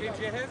كيف جاهز؟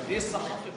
ليه الصحافي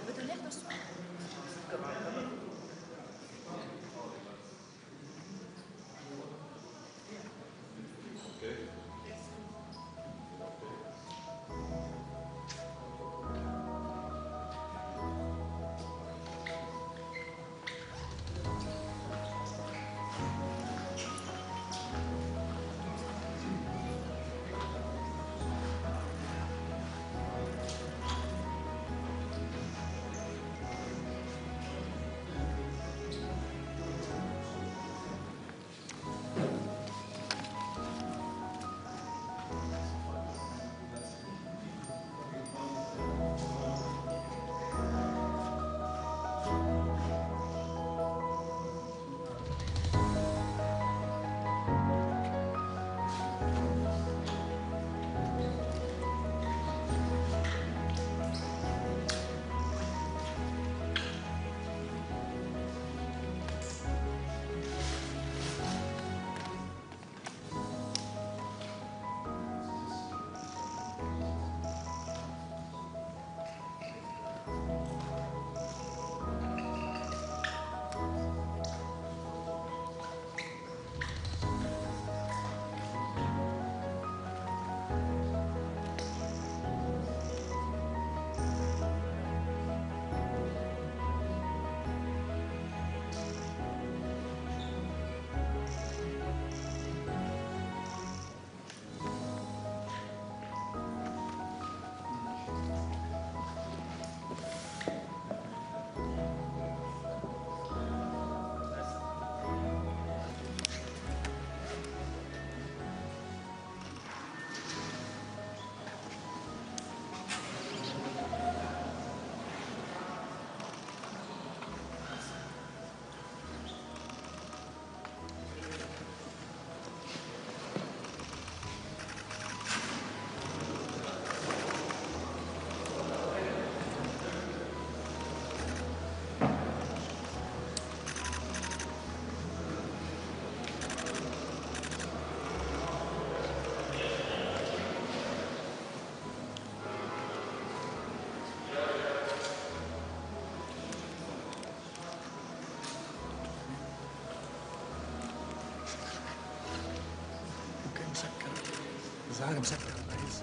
الظاهر مسكر الرئيس.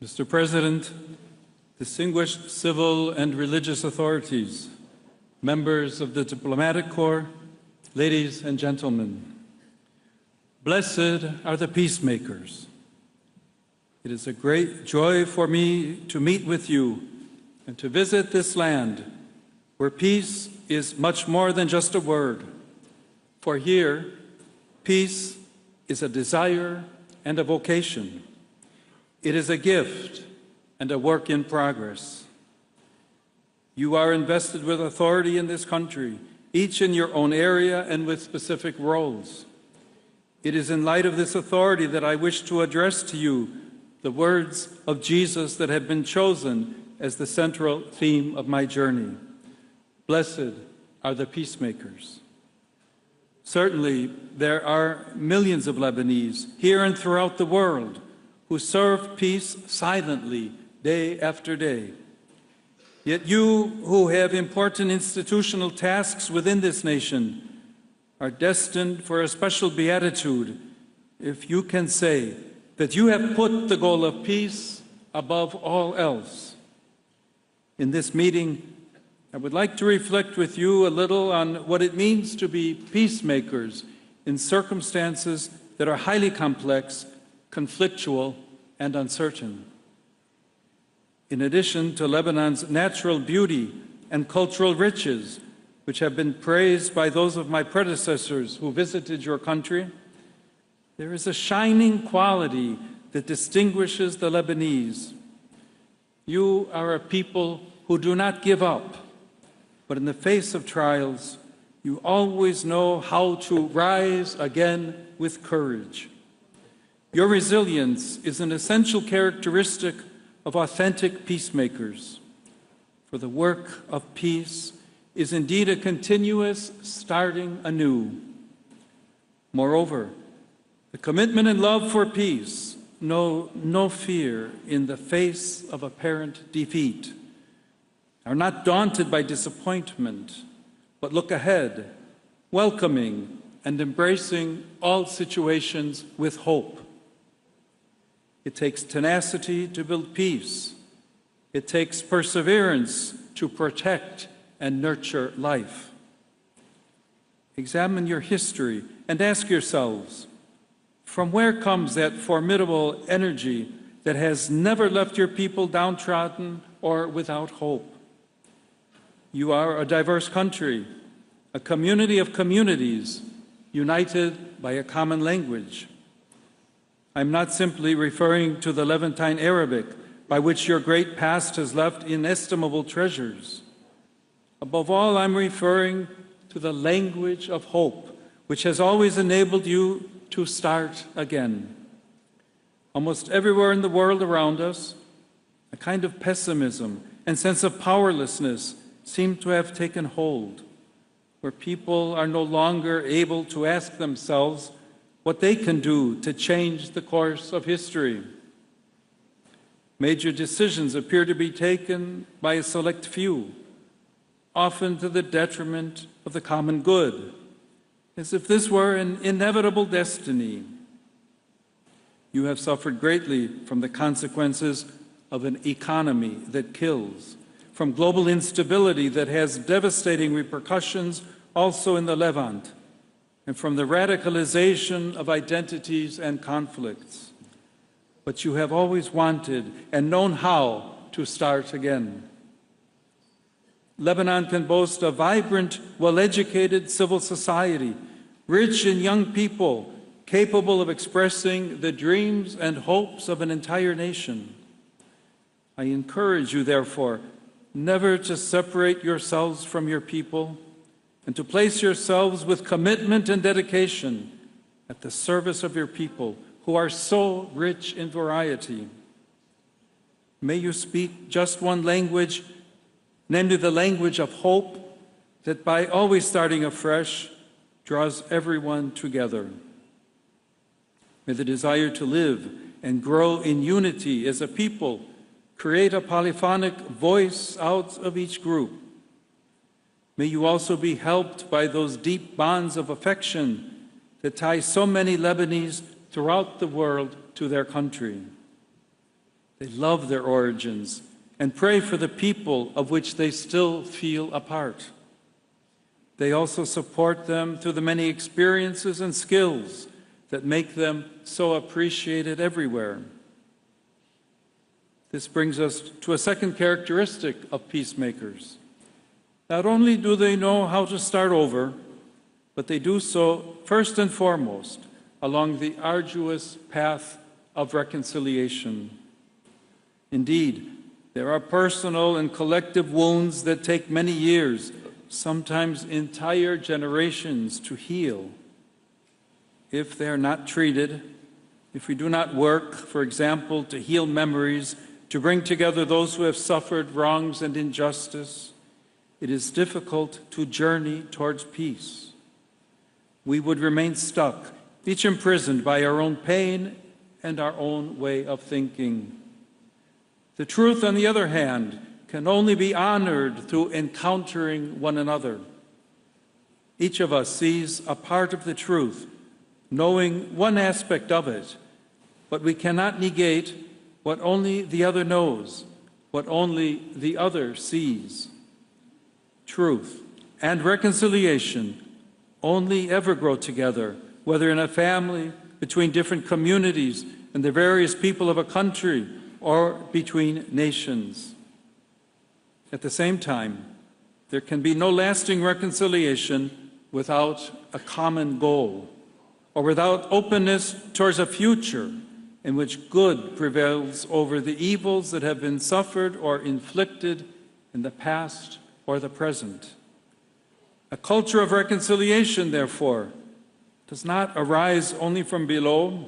Mr. President, distinguished civil and religious authorities, members of the diplomatic corps, ladies and gentlemen, blessed are the peacemakers. It is a great joy for me to meet with you and to visit this land where peace is much more than just a word. For here, peace is a desire and a vocation. It is a gift and a work in progress. You are invested with authority in this country, each in your own area and with specific roles. It is in light of this authority that I wish to address to you the words of Jesus that have been chosen as the central theme of my journey. Blessed are the peacemakers. Certainly, there are millions of Lebanese here and throughout the world who serve peace silently day after day. Yet you who have important institutional tasks within this nation are destined for a special beatitude if you can say that you have put the goal of peace above all else. In this meeting, I would like to reflect with you a little on what it means to be peacemakers in circumstances that are highly complex, conflictual, and uncertain. In addition to Lebanon's natural beauty and cultural riches, which have been praised by those of my predecessors who visited your country, there is a shining quality that distinguishes the Lebanese. You are a people who do not give up, but in the face of trials, you always know how to rise again with courage. Your resilience is an essential characteristic of authentic peacemakers. For the work of peace is indeed a continuous starting anew. Moreover, the commitment and love for peace know no fear in the face of apparent defeat, are not daunted by disappointment, but look ahead, welcoming and embracing all situations with hope. It takes tenacity to build peace. It takes perseverance to protect and nurture life. Examine your history and ask yourselves, from where comes that formidable energy that has never left your people downtrodden or without hope? You are a diverse country, a community of communities, united by a common language. I'm not simply referring to the Levantine Arabic, by which your great past has left inestimable treasures. Above all, I'm referring to the language of hope, which has always enabled you to start again. Almost everywhere in the world around us, a kind of pessimism and sense of powerlessness seem to have taken hold, where people are no longer able to ask themselves what they can do to change the course of history. Major decisions appear to be taken by a select few, often to the detriment of the common good, as if this were an inevitable destiny. You have suffered greatly from the consequences of an economy that kills, from global instability that has devastating repercussions also in the Levant, and from the radicalization of identities and conflicts. But you have always wanted and known how to start again. Lebanon can boast a vibrant, well-educated civil society, rich in young people, capable of expressing the dreams and hopes of an entire nation. I encourage you, therefore, never to separate yourselves from your people and to place yourselves with commitment and dedication at the service of your people, who are so rich in variety. May you speak just one language, namely the language of hope, that by always starting afresh, draws everyone together. May the desire to live and grow in unity as a people create a polyphonic voice out of each group. May you also be helped by those deep bonds of affection that tie so many Lebanese throughout the world to their country. They love their origins and pray for the people of which they still feel a part. They also support them through the many experiences and skills that make them so appreciated everywhere. This brings us to a second characteristic of peacemakers. Not only do they know how to start over, but they do so first and foremost along the arduous path of reconciliation. Indeed, there are personal and collective wounds that take many years, sometimes entire generations, to heal. If they are not treated, if we do not work, for example, to heal memories, to bring together those who have suffered wrongs and injustice, it is difficult to journey towards peace. We would remain stuck, each imprisoned by our own pain and our own way of thinking. The truth, on the other hand, can only be honored through encountering one another. Each of us sees a part of the truth, knowing one aspect of it, but we cannot negate what only the other knows, what only the other sees. Truth and reconciliation only ever grow together, whether in a family, between different communities and the various people of a country, or between nations. At the same time, there can be no lasting reconciliation without a common goal, or without openness towards a future in which good prevails over the evils that have been suffered or inflicted in the past or the present. A culture of reconciliation, therefore, does not arise only from below,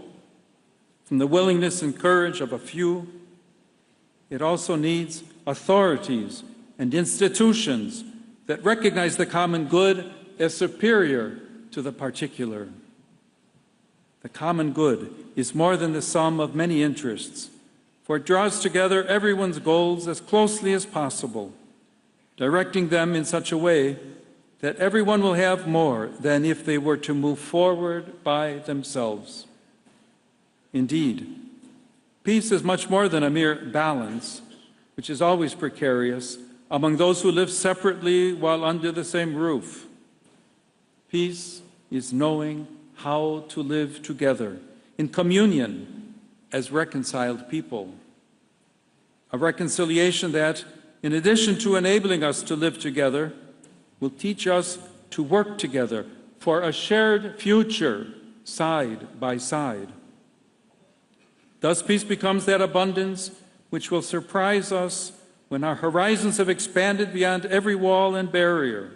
from the willingness and courage of a few. It also needs authorities and institutions that recognize the common good as superior to the particular. The common good is more than the sum of many interests, for it draws together everyone's goals as closely as possible, directing them in such a way that everyone will have more than if they were to move forward by themselves. Indeed, peace is much more than a mere balance, which is always precarious, among those who live separately while under the same roof. Peace is knowing how to live together in communion as reconciled people. A reconciliation that, in addition to enabling us to live together, will teach us to work together for a shared future side by side. Thus, peace becomes that abundance which will surprise us when our horizons have expanded beyond every wall and barrier.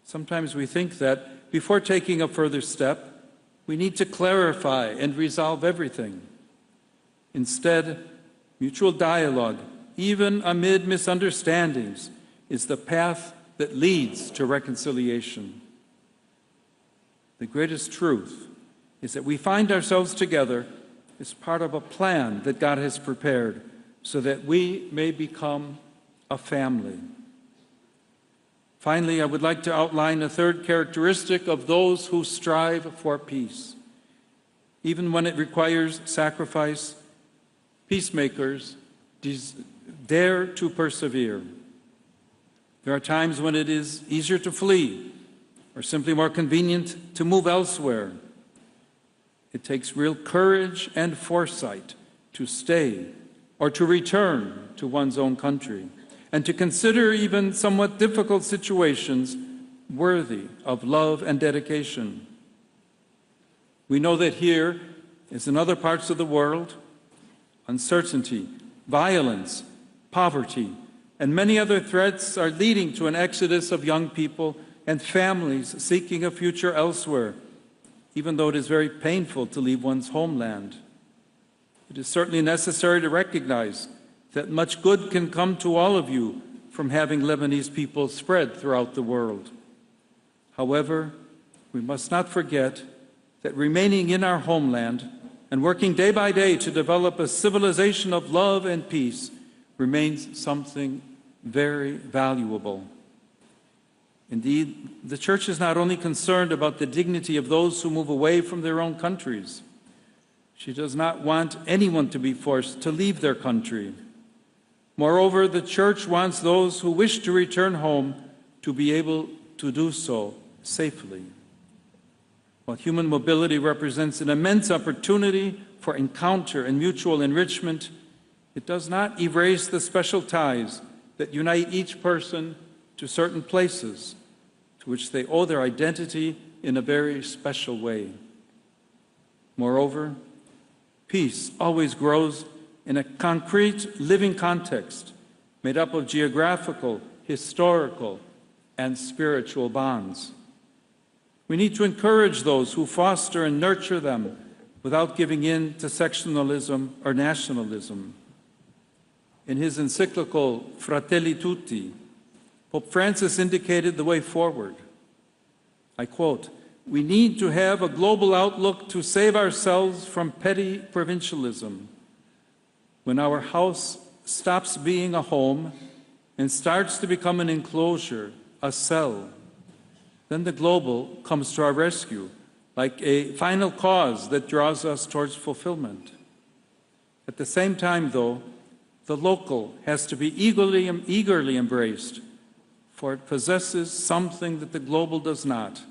Sometimes we think that before taking a further step, we need to clarify and resolve everything. Instead, mutual dialogue, even amid misunderstandings, is the path that leads to reconciliation. The greatest truth is that we find ourselves together as part of a plan that God has prepared so that we may become a family. Finally, I would like to outline a third characteristic of those who strive for peace. Even when it requires sacrifice, peacemakers dare to persevere. There are times when it is easier to flee or simply more convenient to move elsewhere. It takes real courage and foresight to stay or to return to one's own country and to consider even somewhat difficult situations worthy of love and dedication. We know that here, as in other parts of the world, uncertainty, violence, poverty, and many other threats are leading to an exodus of young people and families seeking a future elsewhere, even though it is very painful to leave one's homeland. It is certainly necessary to recognize that much good can come to all of you from having Lebanese people spread throughout the world. However, we must not forget that remaining in our homeland and working day by day to develop a civilization of love and peace remains something very valuable. Indeed, the Church is not only concerned about the dignity of those who move away from their own countries, She does not want anyone to be forced to leave their country. Moreover, the Church wants those who wish to return home to be able to do so safely. While human mobility represents an immense opportunity for encounter and mutual enrichment, it does not erase the special ties that unite each person to certain places to which they owe their identity in a very special way. Moreover, peace always grows in a concrete, living context made up of geographical, historical, and spiritual bonds. We need to encourage those who foster and nurture them without giving in to sectionalism or nationalism. In his encyclical Fratelli Tutti, Pope Francis indicated the way forward. I quote, "We need to have a global outlook to save ourselves from petty provincialism. When our house stops being a home and starts to become an enclosure, a cell, then the global comes to our rescue, like a final cause that draws us towards fulfillment. At the same time, though, the local has to be eagerly embraced, for it possesses something that the global does not.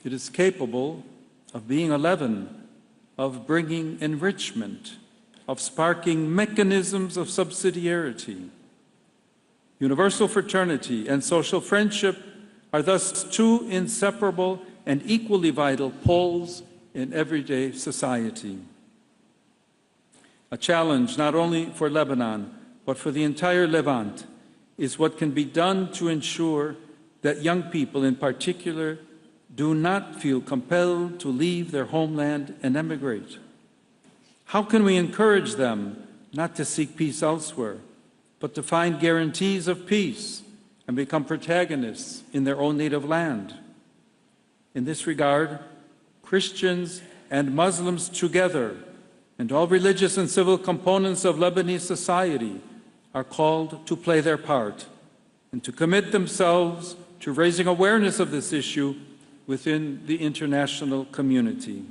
It is capable of being a leaven, of bringing enrichment, of sparking mechanisms of subsidiarity. Universal fraternity and social friendship are thus two inseparable and equally vital poles in everyday society. A challenge not only for Lebanon, but for the entire Levant, is what can be done to ensure that young people in particular do not feel compelled to leave their homeland and emigrate. How can we encourage them not to seek peace elsewhere, but to find guarantees of peace and become protagonists in their own native land? In this regard, Christians and Muslims together, and all religious and civil components of Lebanese society, are called to play their part and to commit themselves to raising awareness of this issue within the international community.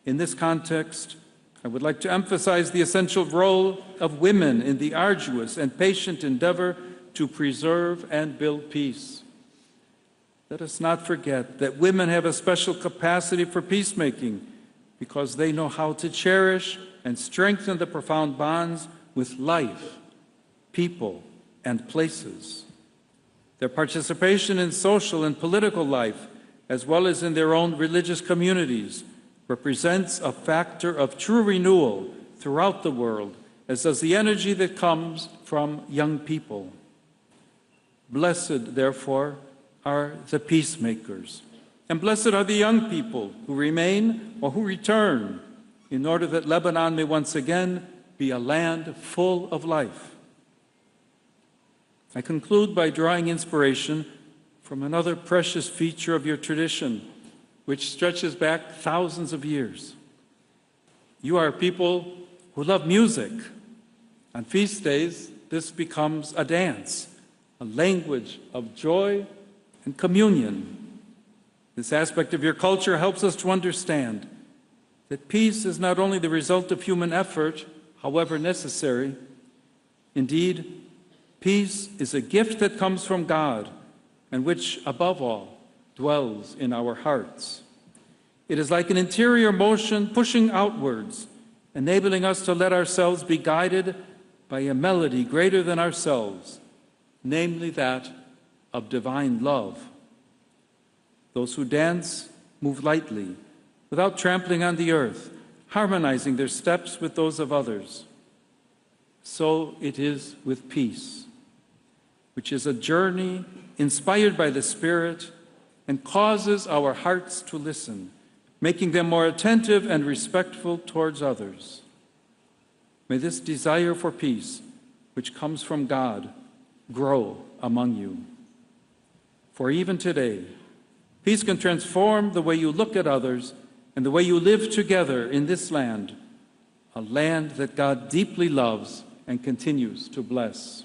In this context, I would like to emphasize the essential role of women in the arduous and patient endeavor to preserve and build peace. Let us not forget that women have a special capacity for peacemaking because they know how to cherish and strengthen the profound bonds with life, people, and places. Their participation in social and political life, as well as in their own religious communities, represents a factor of true renewal throughout the world, as does the energy that comes from young people. Blessed, therefore, are the peacemakers, and blessed are the young people who remain or who return in order that Lebanon may once again be a land full of life. I conclude by drawing inspiration from another precious feature of your tradition, which stretches back thousands of years. You are a people who love music. On feast days, this becomes a dance, a language of joy and communion. This aspect of your culture helps us to understand that peace is not only the result of human effort, however necessary. Indeed, peace is a gift that comes from God and which, above all, dwells in our hearts. It is like an interior motion pushing outwards, enabling us to let ourselves be guided by a melody greater than ourselves, namely that of divine love. Those who dance move lightly, without trampling on the earth, harmonizing their steps with those of others. So it is with peace, which is a journey inspired by the Spirit and causes our hearts to listen, making them more attentive and respectful towards others. May this desire for peace, which comes from God, grow among you. For even today, peace can transform the way you look at others and the way you live together in this land, a land that God deeply loves and continues to bless.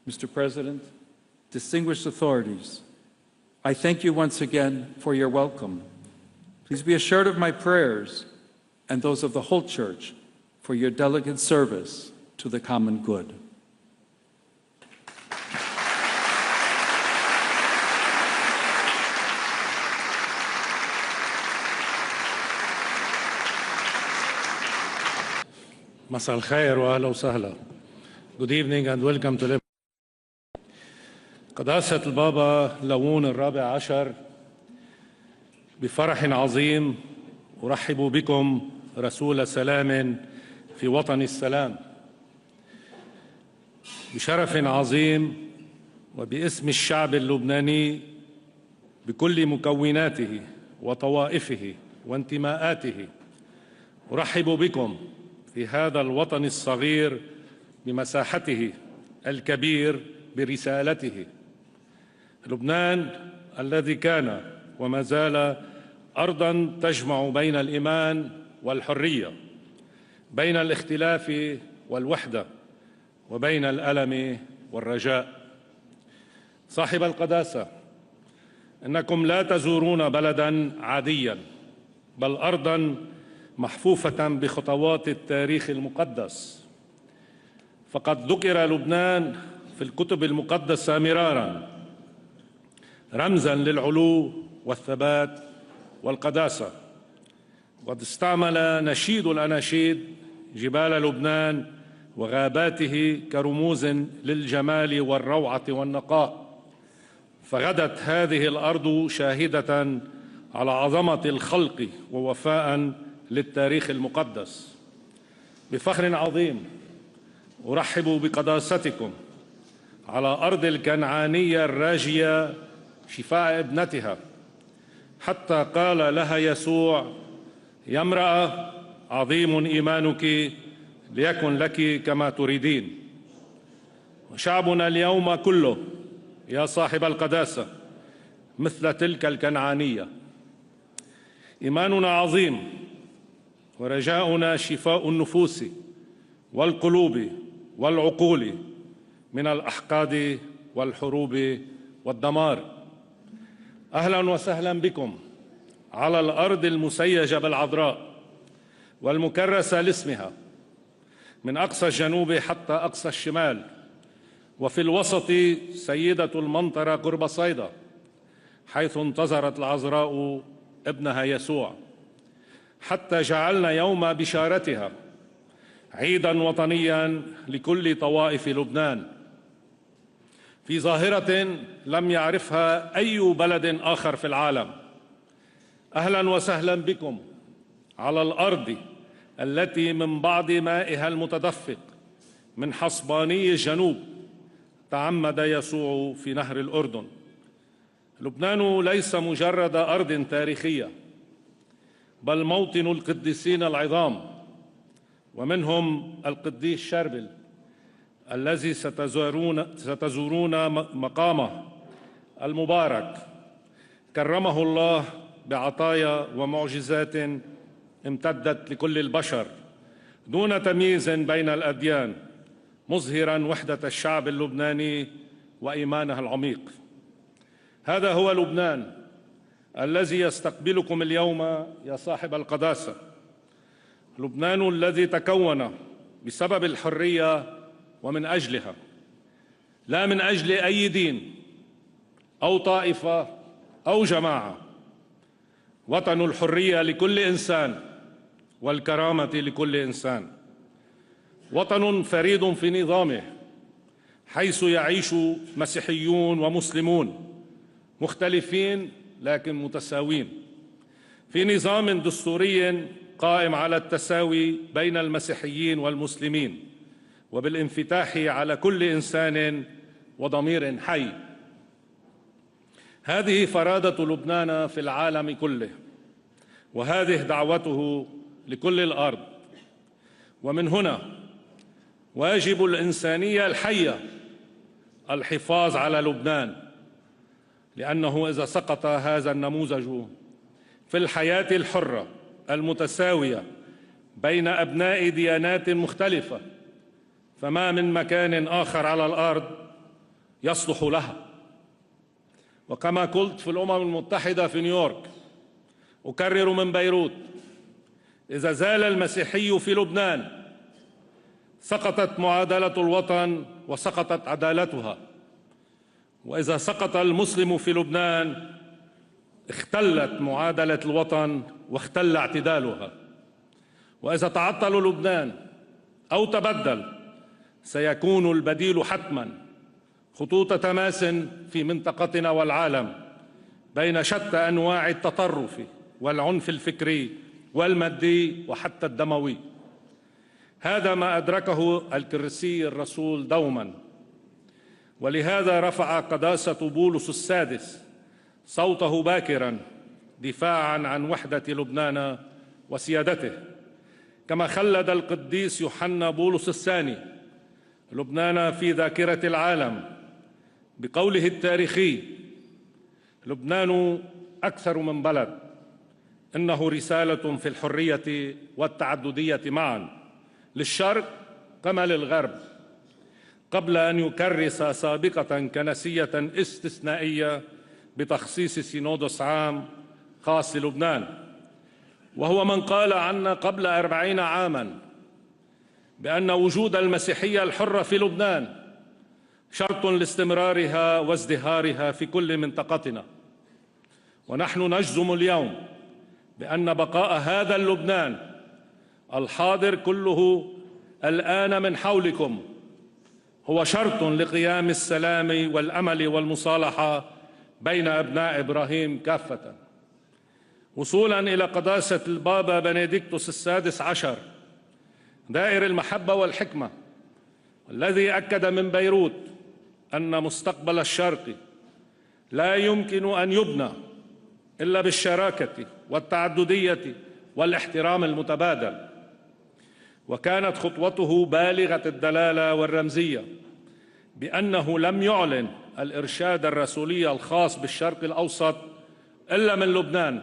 Mr. President, distinguished authorities, I thank you once again for your welcome. Please be assured of my prayers and those of the whole Church for your delicate service to the common good. مساء الخير وأهلا وسهلا. Good evening and welcome to Lebanon. قداسة البابا ليون الرابع عشر، بفرح عظيم أرحب بكم رسول سلام في وطن السلام. بشرف عظيم وباسم الشعب اللبناني بكل مكوناته وطوائفه وانتماءاته أرحب بكم في هذا الوطن الصغير بمساحته الكبير برسالته. لبنان الذي كان وما زال أرضاً تجمع بين الإيمان والحرية، بين الاختلاف والوحدة، وبين الألم والرجاء. صاحب القداسة، إنكم لا تزورون بلداً عادياً، بل أرضاً محفوفة بخطوات التاريخ المقدس. فقد ذكر لبنان في الكتب المقدسة مراراً رمزاً للعلو والثبات والقداسة. وقد استعمل نشيد الأناشيد جبال لبنان وغاباته كرموز للجمال والروعة والنقاء. فغدت هذه الأرض شاهدة على عظمة الخلق ووفاء للتاريخ المقدس. بفخر عظيم أرحب بقداستكم على أرض الكنعانية الراجية شفاء ابنتها، حتى قال لها يسوع: يا امرأة عظيم إيمانك، ليكن لك كما تريدين. وشعبنا اليوم كله يا صاحب القداسة مثل تلك الكنعانية. إيماننا عظيم ورجاؤنا شفاء النفوس والقلوب والعقول من الأحقاد والحروب والدمار. أهلا وسهلا بكم على الأرض المسيجة بالعذراء والمكرسة لاسمها، من أقصى الجنوب حتى أقصى الشمال، وفي الوسط سيدة المنطرة قرب صيدا، حيث انتظرت العذراء ابنها يسوع، حتى جعلنا يوم بشارتها عيداً وطنياً لكل طوائف لبنان، في ظاهرة لم يعرفها أي بلد آخر في العالم. أهلاً وسهلاً بكم على الأرض التي من بعض مائها المتدفق من حصباني الجنوب تعمد يسوع في نهر الأردن. لبنان ليس مجرد أرض تاريخية، بل موطن القديسين العظام، ومنهم القديس شربل الذي ستزورون مقامه المبارك. كرمه الله بعطايا ومعجزات امتدت لكل البشر دون تمييز بين الأديان، مظهراً وحدة الشعب اللبناني وإيمانه العميق. هذا هو لبنان الذي يستقبلكم اليوم يا صاحب القداسة. لبنان الذي تكون بسبب الحرية ومن أجلها، لا من أجل أي دين أو طائفة أو جماعة. وطن الحرية لكل إنسان والكرامة لكل إنسان. وطن فريد في نظامه، حيث يعيش مسيحيون ومسلمون مختلفين لكن متساوين، في نظام دستوري قائم على التساوي بين المسيحيين والمسلمين، وبالانفتاح على كل إنسان وضمير حي. هذه فرادة لبنان في العالم كله، وهذه دعوته لكل الأرض. ومن هنا واجب الإنسانية الحية الحفاظ على لبنان، لأنه إذا سقط هذا النموذج في الحياة الحرة المتساوية بين أبناء ديانات مختلفة، فما من مكان آخر على الأرض يصلح لها. وكما قلت في الأمم المتحدة في نيويورك: أكرر من بيروت: إذا زال المسيحي في لبنان سقطت معادلة الوطن وسقطت عدالتها، وإذا سقط المسلم في لبنان اختلت معادلة الوطن واختل اعتدالها، وإذا تعطل لبنان أو تبدل سيكون البديل حتماً خطوط تماس في منطقتنا والعالم بين شتى أنواع التطرف والعنف الفكري والمادي وحتى الدموي. هذا ما أدركه الكرسي الرسول دوما، ولهذا رفع قداسة بولس السادس صوته باكرا دفاعا عن وحدة لبنان وسيادته، كما خلد القديس يوحنا بولس الثاني لبنان في ذاكرة العالم بقوله التاريخي: لبنان أكثر من بلد، إنه رسالة في الحرية والتعددية معا، للشرق كما للغرب، قبل أن يكرس سابقة كنسية استثنائية بتخصيص سينودوس عام خاص للبنان. وهو من قال عنا قبل 40 عاما بأن وجود المسيحية الحرة في لبنان شرط لاستمرارها وازدهارها في كل منطقتنا. ونحن نجزم اليوم بأن بقاء هذا اللبنان الحاضر كله الآن من حولكم هو شرط لقيام السلام والأمل والمصالحة بين أبناء إبراهيم كافة. وصولا إلى قداسة البابا بنديكتوس السادس عشر دائر المحبة والحكمة، الذي أكد من بيروت أن مستقبل الشرق لا يمكن أن يبنى إلا بالشراكة والتعددية والاحترام المتبادل. وكانت خطوته بالغة الدلالة والرمزية بأنه لم يعلن الإرشاد الرسولي الخاص بالشرق الأوسط إلا من لبنان.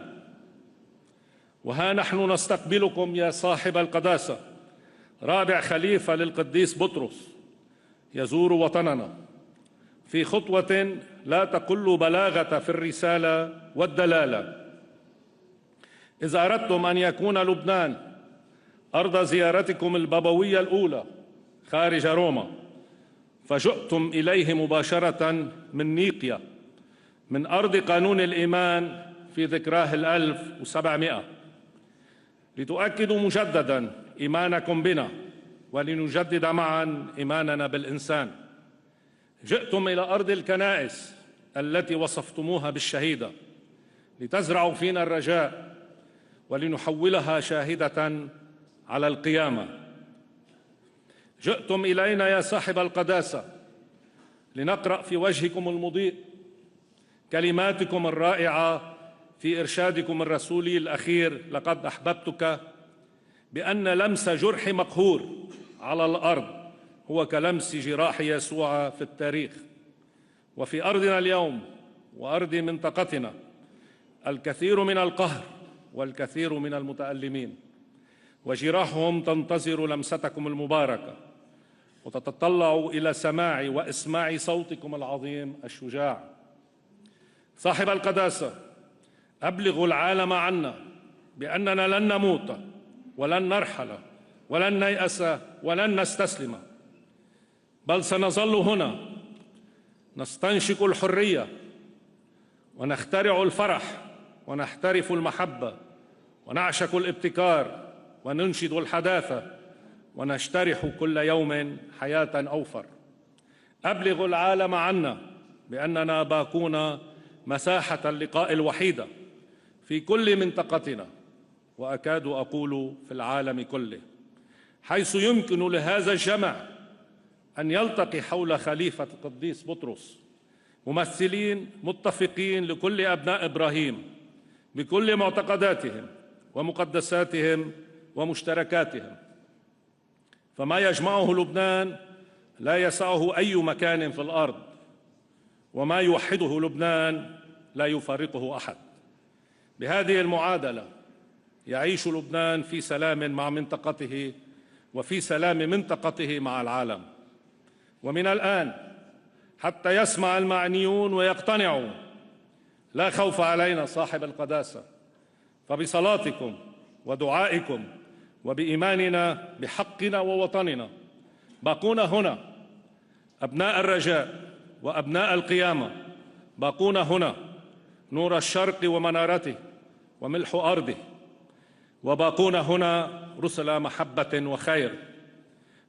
وها نحن نستقبلكم يا صاحب القداسة رابع خليفة للقديس بطرس يزور وطننا في خطوة لا تقل بلاغة في الرسالة والدلالة. إذا أردتم أن يكون لبنان أرض زيارتكم البابوية الأولى خارج روما، فجئتم إليه مباشرة من نيقيا، من أرض قانون الإيمان في ذكراه 1700، لتؤكدوا مجددا إيمانكم بنا ولنجدد معا إيماننا بالإنسان. جئتم إلى أرض الكنائس التي وصفتموها بالشهيدة لتزرعوا فينا الرجاء ولنحولها شاهدة على القيامة. جئتم إلينا يا صاحب القداسة لنقرأ في وجهكم المضيء كلماتكم الرائعة في إرشادكم الرسولي الأخير: لقد أحببتك، بأن لمس جرح مقهور على الأرض هو كلمس جراح يسوع في التاريخ. وفي أرضنا اليوم وأرض منطقتنا الكثير من القهر والكثير من المتألمين، وجراحهم تنتظر لمستكم المباركة وتتطلع إلى سماع وإسماع صوتكم العظيم الشجاع. صاحب القداسة، أبلغوا العالم عنا بأننا لن نموت ولن نرحل ولن نيأس ولن نستسلم، بل سنظل هنا نستنشق الحرية ونخترع الفرح ونحترف المحبة ونعشق الابتكار وننشد الحداثة ونجترح كل يوم حياة أوفر. أبلغوا العالم عنا بأننا باقون مساحة اللقاء الوحيدة في كل منطقتنا، وأكاد أقول في العالم كله، حيث يمكن لهذا الجمع أن يلتقي حول خليفة القديس بطرس ممثلين متفقين لكل أبناء إبراهيم بكل معتقداتهم ومقدساتهم ومشتركاتهم. فما يجمعه لبنان لا يسعه أي مكان في الأرض، وما يوحده لبنان لا يفارقه أحد. بهذه المعادلة يعيش لبنان في سلام مع منطقته وفي سلام منطقته مع العالم. ومن الآن حتى يسمع المعنيون ويقتنعوا: لا خوف علينا صاحب القداسة، فبصلاتكم ودعائكم وبإيماننا بحقنا ووطننا باقون هنا أبناء الرجاء وأبناء القيامة، باقون هنا نور الشرق ومنارته وملح أرضه، وباقون هنا رسل محبة وخير.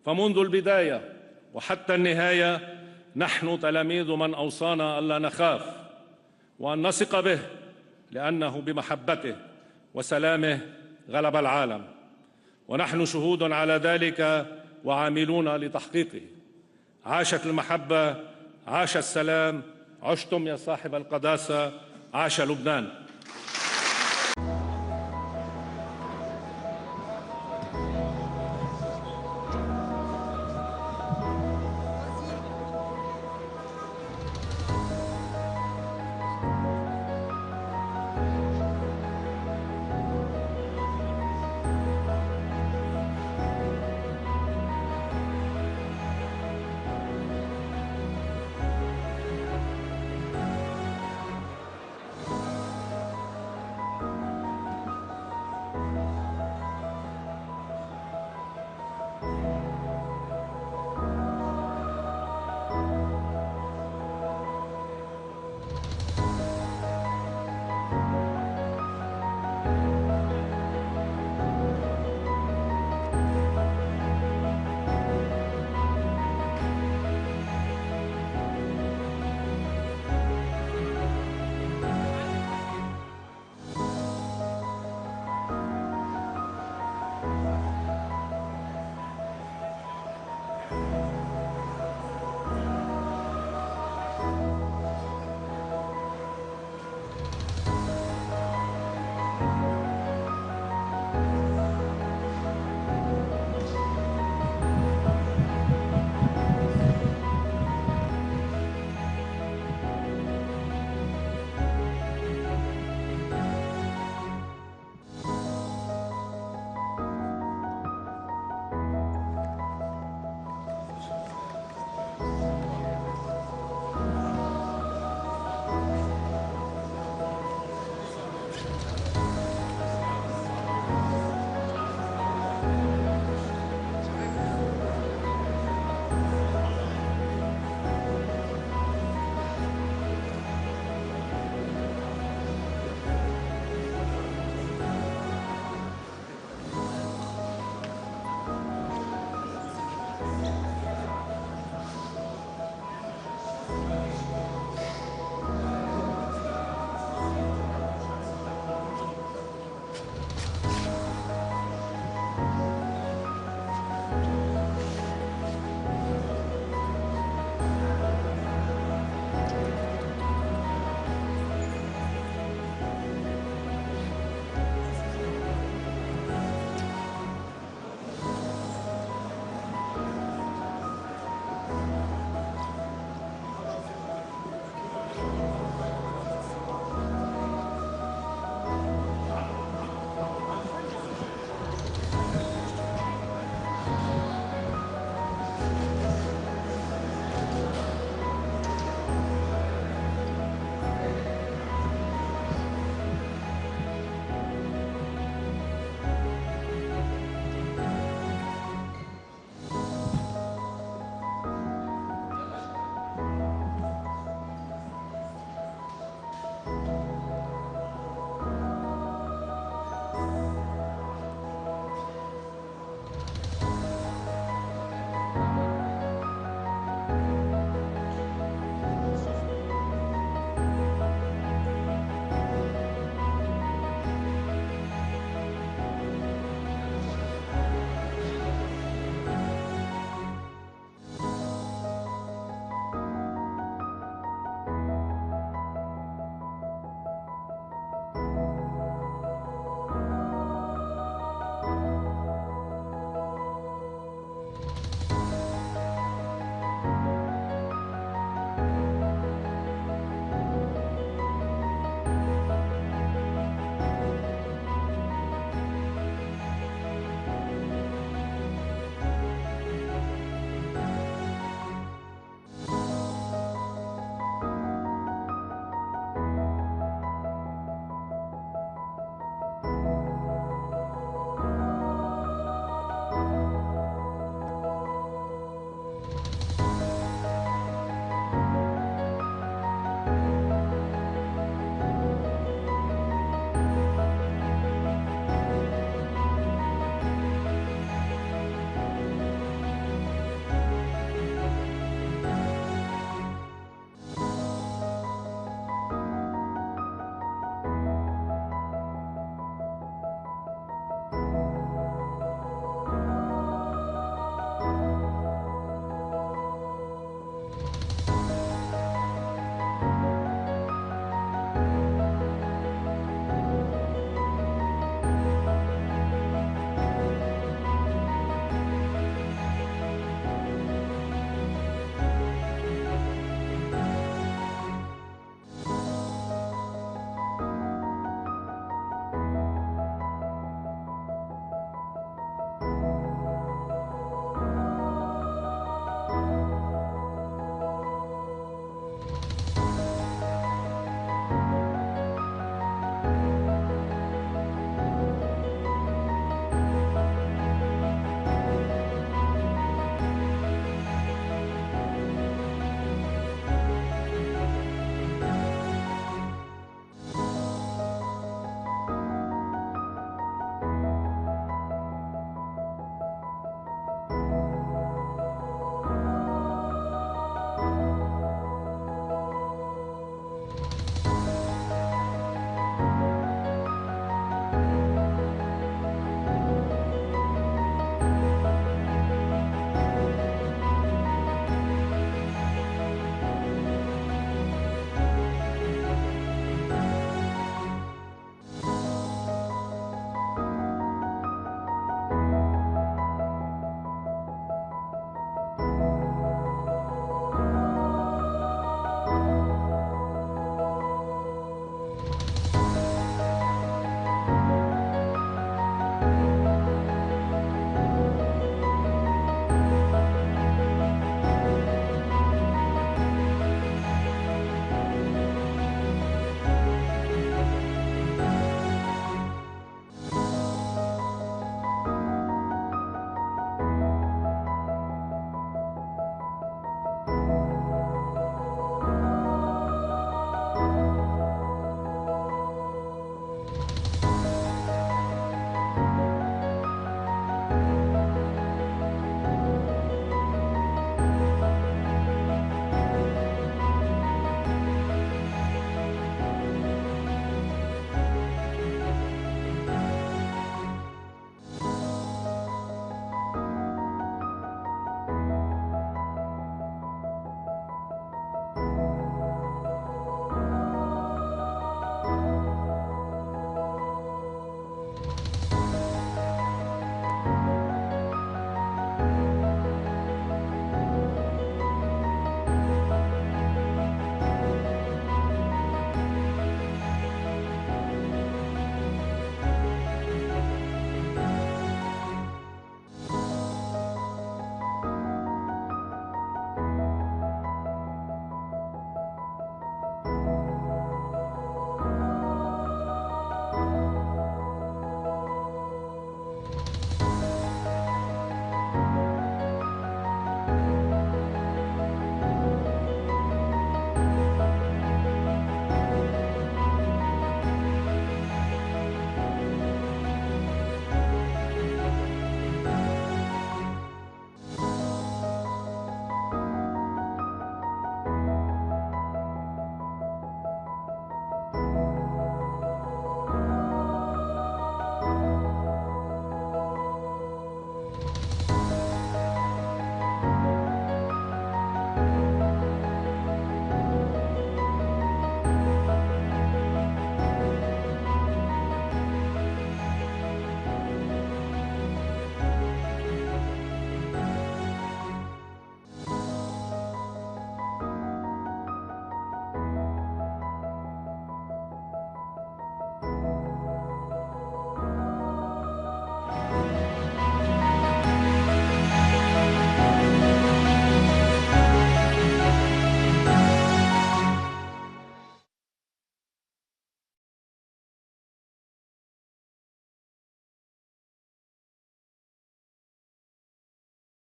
فمنذ البداية وحتى النهاية نحن تلاميذ من أوصانا ألا نخاف وأن نثق به، لأنه بمحبته وسلامه غلب العالم، ونحن شهود على ذلك وعاملون لتحقيقه. عاشت المحبة، عاش السلام، عشتم يا صاحب القداسة، عاش لبنان.